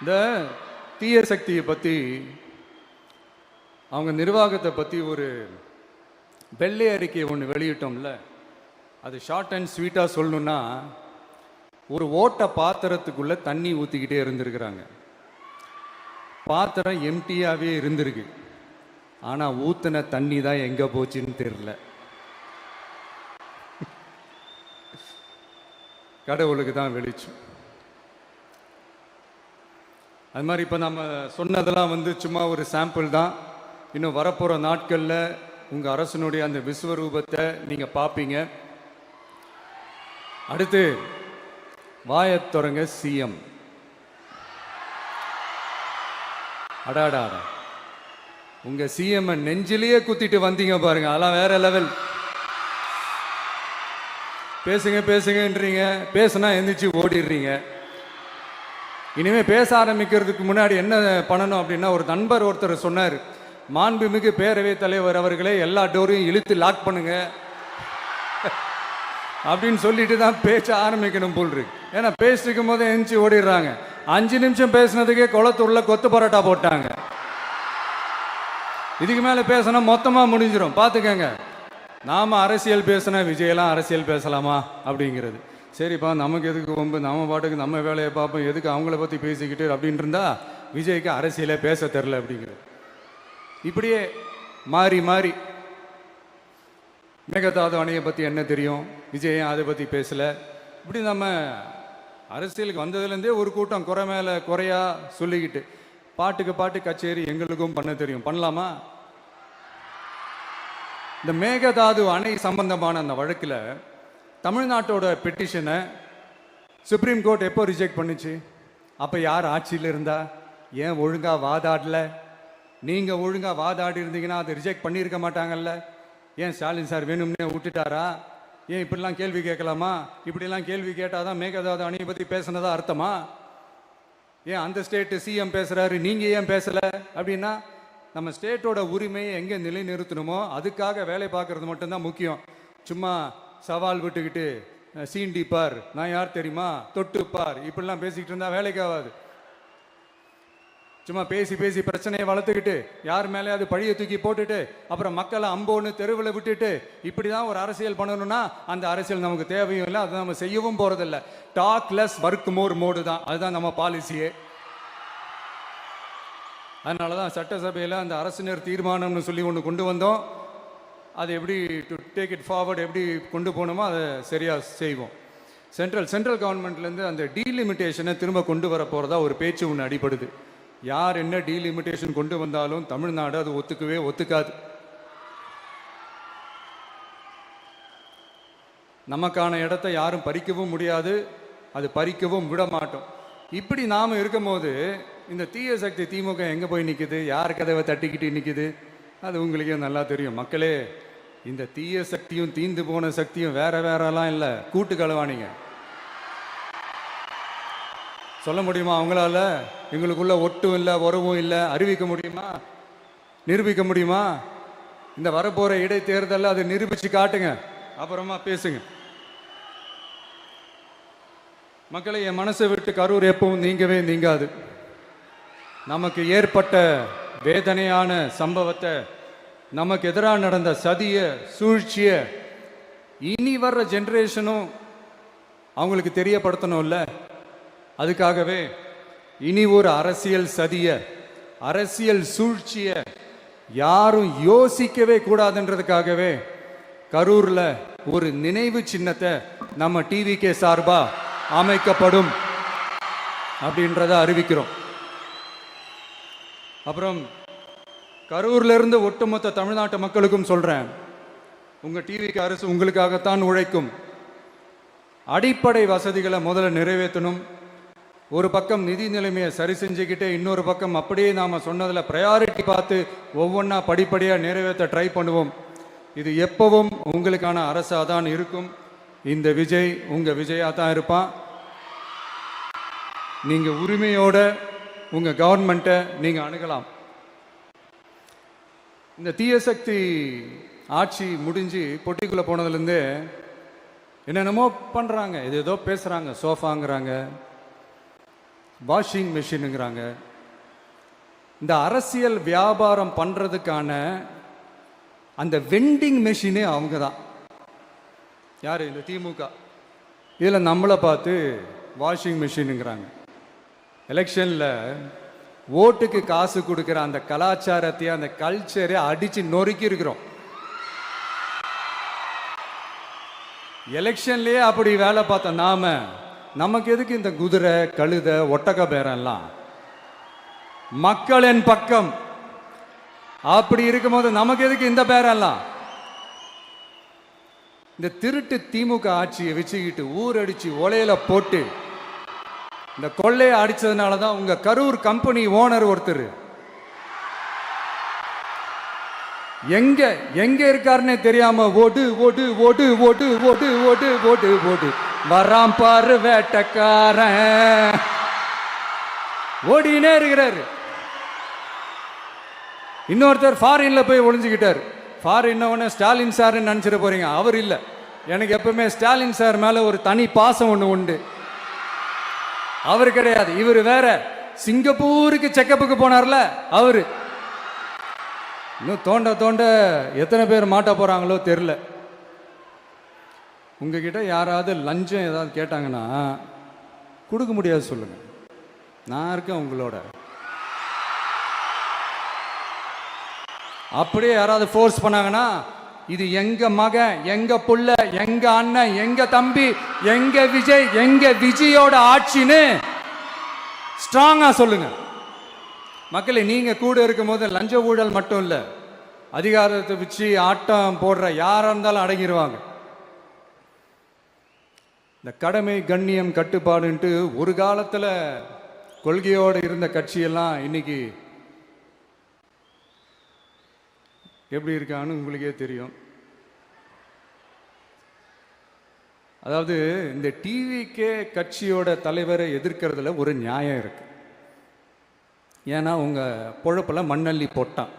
இந்த தீய சக்தியை பற்றி, அவங்க நிர்வாகத்தை பற்றி ஒரு வெள்ளை அறிக்கை ஒன்று வெளியிட்டோம்ல, அது ஷார்ட் அண்ட் ஸ்வீட்டாக சொல்லணுன்னா, ஒரு ஓட்ட பாத்திரத்துக்குள்ளே தண்ணி ஊற்றிக்கிட்டே இருந்திருக்கிறாங்க. பாத்திரம் எம்டியாகவே இருந்திருக்கு, ஆனால் ஊற்றின தண்ணி தான் எங்கே போச்சுன்னு தெரியல. கடவுளுக்கு தான் வெளிச்சம். அது மாதிரி இப்போ நம்ம சொன்னதெல்லாம் சும்மா ஒரு சாம்பிள் தான். இன்னும் வரப்போகிற நாட்களில் உங்கள் அரசனுடைய அந்த விஸ்வரூபத்தை நீங்கள் பார்ப்பீங்க. அடுத்து வாயத் தொடங்க சிஎம். அடாடா, உங்கள் சிஎம் நெஞ்சிலேயே குத்திட்டு வந்தீங்க பாருங்க, அதெல்லாம் வேற லெவல். பேசுங்க பேசுங்கன்றீங்க, பேசுனா எந்திரிச்சு ஓடிடுறீங்க. இனிமே பேச ஆரம்பிக்கிறதுக்கு முன்னாடி என்ன பண்ணணும் அப்படின்னா, ஒரு நண்பர் ஒருத்தர் சொன்னார், மாண்புமிகு பேரவைத் தலைவர் அவர்களே எல்லா டோரையும் இழுத்து லாக் பண்ணுங்க அப்படின்னு சொல்லிட்டு தான் பேச ஆரம்பிக்கணும் போல் இருக்கு. ஏன்னா பேசிருக்கும் போதே எந்திரிச்சு ஓடிடுறாங்க. 5 நிமிஷம் பேசினதுக்கே குளத்தூர்ல கொத்து பரோட்டா போட்டாங்க. இதுக்கு மேல பேசினா மொத்தமா முடிஞ்சிடும், பார்த்துக்கங்க. நாம அரசியல் பேசினா விஜயெல்லாம் அரசியல் பேசலாமா அப்படிங்கிறது. சரிப்பா, நமக்கு எதுக்கு வம்பு, நம்ம பாட்டுக்கு நம்ம வேலையை பார்ப்போம், எதுக்கு அவங்கள பற்றி பேசிக்கிட்டு அப்படின்னு இருந்தா விஜய்க்கு அரசியலே பேச தெரில அப்படிங்கிறது. இப்படியே மாறி மாறி மேகதாது அணையை பற்றி என்ன தெரியும், விஜய் அதை பற்றி பேசலை. இப்படி நம்ம அரசியலுக்கு வந்ததுலேருந்தே ஒரு கூட்டம் குறை மேலே குறையா சொல்லிக்கிட்டு, பாட்டுக்கு பாட்டு கச்சேரி எங்களுக்கும் பண்ண தெரியும், பண்ணலாமா? இந்த மேகதாது அணை சம்பந்தமான அந்த வழக்கில் தமிழ்நாட்டோட பெட்டிஷனை சுப்ரீம் கோர்ட் எப்போ ரிஜெக்ட் பண்ணுச்சு? அப்போ யார் ஆட்சியில் இருந்தா? ஏன் ஒழுங்கா வாதாடல? நீங்க ஒழுங்கா வாதாடி இருந்தீங்கன்னா அதை ரிஜெக்ட் பண்ணியிருக்க மாட்டாங்கல்ல. ஏன் ஸ்டாலின் சார் வேணும்னே விட்டுட்டாரா? ஏன் இப்படிலாம் கேள்வி கேட்கலாமா? இப்படிலாம் கேள்வி கேட்டாதான் மேகதாது அணையை பற்றி பேசுனதா அர்த்தமா? ஏன் அந்த ஸ்டேட்டு சிஎம் பேசுறாரு, நீங்க ஏன் பேசல? அப்படின்னா நம்ம ஸ்டேட்டோட உரிமையை எங்கே நிலைநிறுத்தணுமோ அதுக்காக வேலை பார்க்கறது மட்டும்தான் முக்கியம். சும்மா சவால் விட்டுக்கிட்டு சீண்டி பார், நான் யார் தெரியுமா, தொட்டு பார், இப்படிலாம் பேசிக்கிட்டு இருந்தா வேலைக்கு ஆகாது. சும்மா பேசி பேசி பிரச்சனையை வளர்த்துக்கிட்டு யார் மேலே அது பழியை தூக்கி போட்டுட்டு அப்புறம் மக்களை அம்போன்னு தெருவில் விட்டுட்டு இப்படிதான் ஒரு அரசியல் பண்ணணும்னா அந்த அரசியல் நமக்கு தேவையும் இல்லை, அதை நம்ம செய்யவும் போறதில்லை. Talk less work more mode தான், அதுதான் நம்ம பாலிசியே. அதனால தான் சட்டசபையில் அந்த அரசினர் தீர்மானம்னு சொல்லி ஒன்று கொண்டு வந்தோம். அது எப்படி டு டேக் இட் ஃபார்வர்ட், எப்படி கொண்டு போகணுமோ அதை சரியாக செய்வோம். சென்ட்ரல் கவர்மெண்ட்லேருந்து அந்த டீலிமிட்டேஷனை திரும்ப கொண்டு வர போகிறதா ஒரு பேச்சு ஒன்று அடிப்படுது. யார் என்ன டீலிமிட்டேஷன் கொண்டு வந்தாலும் தமிழ்நாடு அது ஒத்துக்காது. நமக்கான இடத்தை யாரும் பறிக்கவும் முடியாது, அது பறிக்கவும் விட மாட்டோம். இப்படி நாம் இருக்கும்போது இந்த தீய சக்தி திமுக எங்கே போய் நிற்குது, யார் கதவை தட்டிக்கிட்டு நிற்குது, அது உங்களுக்கே நல்லா தெரியும். மக்களே, இந்த தீய சக்தியும் தீந்து போன சக்தியும் வேறலாம் இல்லை, கூட்டு களவாணிங்க. சொல்ல முடியுமா அவங்களால? எங்களுக்குள்ள ஒட்டும் இல்லை, உறவும் இல்லை, அறிவிக்க முடியுமா, நிரூபிக்க முடியுமா? இந்த வரப்போற இடைத்தேர்தலில் அதை நிரூபிச்சு காட்டுங்க, அப்புறமா பேசுங்க. மக்களை, என் மனசை விட்டு கரூர் எப்பவும் நீங்கவே நீங்காது. நமக்கு ஏற்பட்ட வேதனையான சம்பவத்தை, நமக்கு எதிராக நடந்த சதிய சூழ்ச்சிய இனி வர்ற ஜெனரேஷனும் அவங்களுக்கு தெரியப்படுத்தணும்ல. அதுக்காகவே இனி ஒரு அரசியல் சதிய, அரசியல் சூழ்ச்சிய யாரும் யோசிக்கவே கூடாதுன்றதுக்காகவே கரூர்ல ஒரு நினைவு சின்னத்தை நம்ம டிவிகே சார்பா அமைக்கப்படும் அப்படின்றத அறிவிக்கிறோம். அப்புறம் கரூர்ல இருந்து ஒட்டுமொத்த தமிழ்நாட்டு மக்களுக்கும் சொல்றேன், உங்க டிவிக்கு அரசு உங்களுக்காகத்தான் உழைக்கும். அடிப்படை வசதிகளை முதல்ல நிறைவேற்றணும். ஒரு பக்கம் நிதி நிலைமையை சரி செஞ்சுக்கிட்டே, இன்னொரு பக்கம் அப்படியே நாம சொன்னதுல ப்ரையாரிட்டி பார்த்து ஒவ்வொன்றா படிப்படியா நிறைவேற்ற ட்ரை பண்ணுவோம். இது எப்பவும் உங்களுக்கான அரசா தான் இருக்கும். இந்த விஜய் உங்க விஜயா தான் இருப்பான். நீங்க உரிமையோட உங்க கவர்மெண்ட்டை நீங்க அணுகலாம். இந்த தீய சக்தி ஆட்சி முடிஞ்சு பொட்டிக்குள்ள போனதுலேருந்தே என்னென்னமோ பண்றாங்க, ஏதோ பேசுறாங்க, சோஃபாங்கிறாங்க, வாஷிங் மிஷினுங்கிறாங்க. இந்த அரசியல் வியாபாரம் பண்ணுறதுக்கான அந்த வெண்டிங் மெஷினே அவங்க தான். யார்? இந்த திமுக. இதில் நம்மளை பார்த்து வாஷிங் மிஷினுங்கிறாங்க. எலெக்ஷனில் ஓட்டுக்கு காசு கொடுக்குற அந்த கலாச்சாரத்தையும் அந்த கல்ச்சரை அடித்து நொறுக்கி இருக்கிறோம். எலெக்ஷன்லேயே அப்படி வேலை பார்த்த நமக்கு எதுக்கு இந்த குதிரை கழுதை ஒட்டக பேரெல்லாம்? மக்களின் பக்கம் அப்படி இருக்கும்போது நமக்கு எதுக்கு இந்த பேரெல்லாம்? இந்த திருட்டு திமுக ஆட்சியை வச்சுக்கிட்டு ஊரடிச்சு ஒலையில போட்டு இந்த கொள்ளையை அடிச்சதுனால தான் உங்க கரூர் கம்பெனி ஓனர் ஒருத்தர் எங்க எங்க இருக்காருன்னே தெரியாம ஓடு ஓடு ஓடு ஓடு ஓடு ஓடு ஓடு ஓடு வராம் பாரு வேட்டக்காரன் ஓடினே இருக்கிறாரு. இன்னொருத்தர் ஃபாரின்ல போய் ஒளிஞ்சுக்கிட்டார். ஃபாரின் ஸ்டாலின் சார் நினைச்சிட போறீங்க, அவர் இல்லை. எனக்கு எப்பவுமே ஸ்டாலின் சார் மேல ஒரு தனி பாசம் ஒன்று உண்டு. அவர் கிடையாது, இவர் வேற. சிங்கப்பூருக்கு செக்கப்புக்கு போனார்ல அவரு. இன்னும் தோண்ட தோண்ட எத்தனை பேர் மாட்ட போறாங்களோ தெரியல. உங்ககிட்ட யாராவது லஞ்சம் ஏதாவது கேட்டாங்கன்னா கொடுக்க முடியாது சொல்லுங்க, நான் இருக்கேன் உங்களோட. அப்படியே யாராவது ஃபோர்ஸ் பண்ணாங்கன்னா இது எங்க மகன், எங்க புள்ள, எங்க அண்ணன், எங்க தம்பி, எங்க விஜய், எங்க விஜயோட ஆட்சின்னு ஸ்ட்ராங்கா சொல்லுங்க. மக்களே, நீங்க கூட இருக்கும் போது லஞ்ச ஊழல் மட்டும் இல்ல, அதிகாரத்தை வச்சு ஆட்டம் போடுற யாரா இருந்தாலும் அடங்கிடுவாங்க. இந்த கடமை கண்ணியம் கட்டுப்பாடுன்ட்டு ஒரு காலத்துல கொள்கையோடு இருந்த கட்சியெல்லாம் இன்னைக்கு எப்படி இருக்கான்னு உங்களுக்கே தெரியும். அதாவது இந்த டிவிகே கட்சியோட தலைவரை எதிர்க்கிறதுல ஒரு நியாயம் இருக்கு. ஏன்னா உங்க பொழப்புல மண்ணள்ளி போட்டான்.